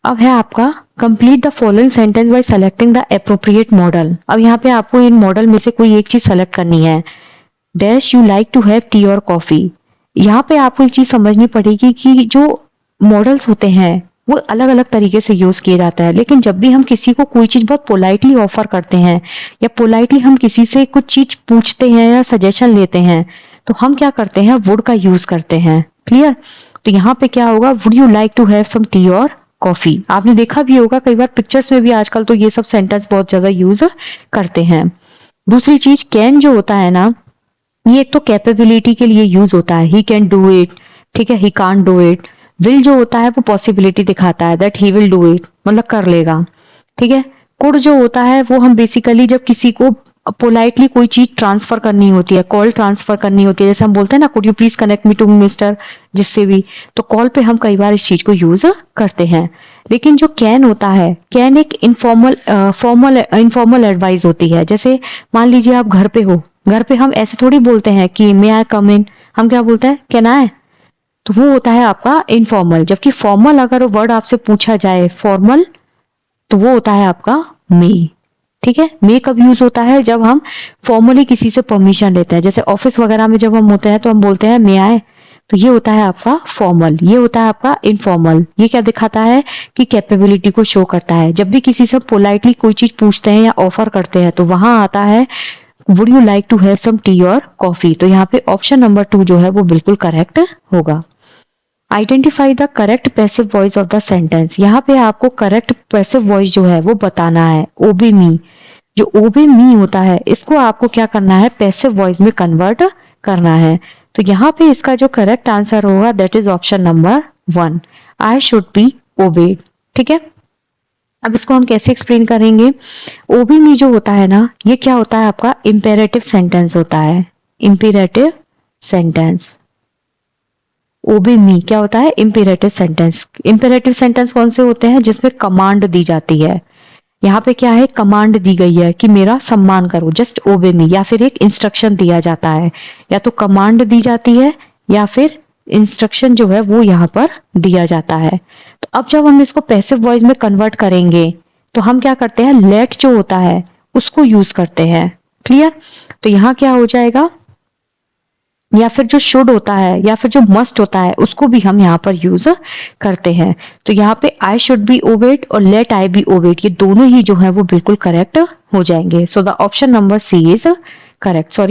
अब है आपका complete the following sentence by selecting the appropriate model. अब यहाँ पे आपको इन मॉडल में से कोई एक चीज सेलेक्ट करनी है। Dash you like to have tea और कॉफी। यहाँ पे आपको एक चीज समझनी पड़ेगी कि जो मॉडल्स होते हैं वो अलग अलग तरीके से यूज किए जाता है, लेकिन जब भी हम किसी को कोई चीज बहुत पोलाइटली ऑफर करते हैं या पोलाइटली हम किसी से कुछ चीज पूछते हैं या सजेशन लेते हैं तो हम क्या करते हैं, वुड का यूज करते हैं। क्लियर? तो यहाँ पे क्या होगा, would you like to have some tea और कॉफी। आपने देखा भी होगा कई बार पिक्चर्स में भी आजकल तो ये सब सेंटेंस बहुत ज्यादा यूज करते हैं। दूसरी चीज कैन जो होता है ना, ये एक तो कैपेबिलिटी के लिए यूज होता है, ही कैन डू इट, ठीक है, he can't do it. Will जो होता है वो पॉसिबिलिटी दिखाता है, that he will do it, मतलब कर लेगा, ठीक है। कुड जो होता है वो हम बेसिकली जब किसी को पोलाइटली कोई चीज ट्रांसफर करनी होती है, कॉल ट्रांसफर करनी होती है, जैसे हम बोलते हैं ना could you please connect me to Mr, जिससे भी, तो कॉल पे हम कई बार इस चीज को यूज करते हैं। लेकिन जो कैन होता है, कैन एक इनफॉर्मल एडवाइस होती है। जैसे मान लीजिए आप घर पे हो, घर पे हम ऐसे थोड़ी बोलते हैं कि मे आई कम इन, हम क्या बोलते हैं, कैन आई। तो वो होता है आपका इनफॉर्मल। जबकि फॉर्मल अगर वर्ड आपसे पूछा जाए फॉर्मल, तो वो होता है आपका मे। ठीक है, मे कब यूज होता है, जब हम फॉर्मली किसी से परमिशन लेते हैं। जैसे ऑफिस वगैरह में जब हम होते हैं तो हम बोलते हैं मे आए, तो ये होता है आपका फॉर्मल। ये होता है आपका इनफॉर्मल। ये क्या दिखाता है कि कैपेबिलिटी को शो करता है। जब भी किसी से पोलाइटली कोई चीज पूछते हैं या ऑफर करते हैं तो वहां आता है would you like to have some tea और कॉफी। तो यहाँ पे ऑप्शन नंबर 2 जो है वो बिल्कुल करेक्ट होगा। Identify the correct passive voice of the sentence. यहाँ पे आपको करेक्ट पैसिव वॉइस जो है वो बताना है। ओबे मी, जो ओबे मी होता है इसको आपको क्या करना है, पैसिव वॉइस में कन्वर्ट करना है। तो यहाँ पे इसका जो करेक्ट आंसर होगा that is option number 1, I should be obeyed. ठीक है, अब इसको हम कैसे एक्सप्लेन करेंगे। ओबे मी जो होता है ना, ये क्या होता है आपका इंपेरेटिव सेंटेंस होता है। इंपेरेटिव सेंटेंस, ओबे मी क्या होता है, इंपेरेटिव सेंटेंस। इंपेरेटिव सेंटेंस कौन से होते हैं, जिसमें कमांड दी जाती है। यहाँ पे क्या है, कमांड दी गई है कि मेरा सम्मान करो, जस्ट ओबे मी, या फिर एक इंस्ट्रक्शन दिया जाता है। या तो कमांड दी जाती है या फिर इंस्ट्रक्शन जो है वो यहाँ पर दिया जाता है। तो अब जब हम इसको पैसिव वॉइस में कन्वर्ट करेंगे तो हम क्या करते हैं, लेट जो होता है उसको यूज करते हैं। क्लियर? तो यहाँ क्या हो जाएगा, या फिर जो शुड होता है या फिर जो मस्ट होता है उसको भी हम यहाँ पर यूज करते हैं। तो यहाँ पे आई शुड बी ओबेड और लेट आई बी ओबेड, ये दोनों ही जो है वो बिल्कुल करेक्ट हो जाएंगे। So the option number C is correct. Sorry.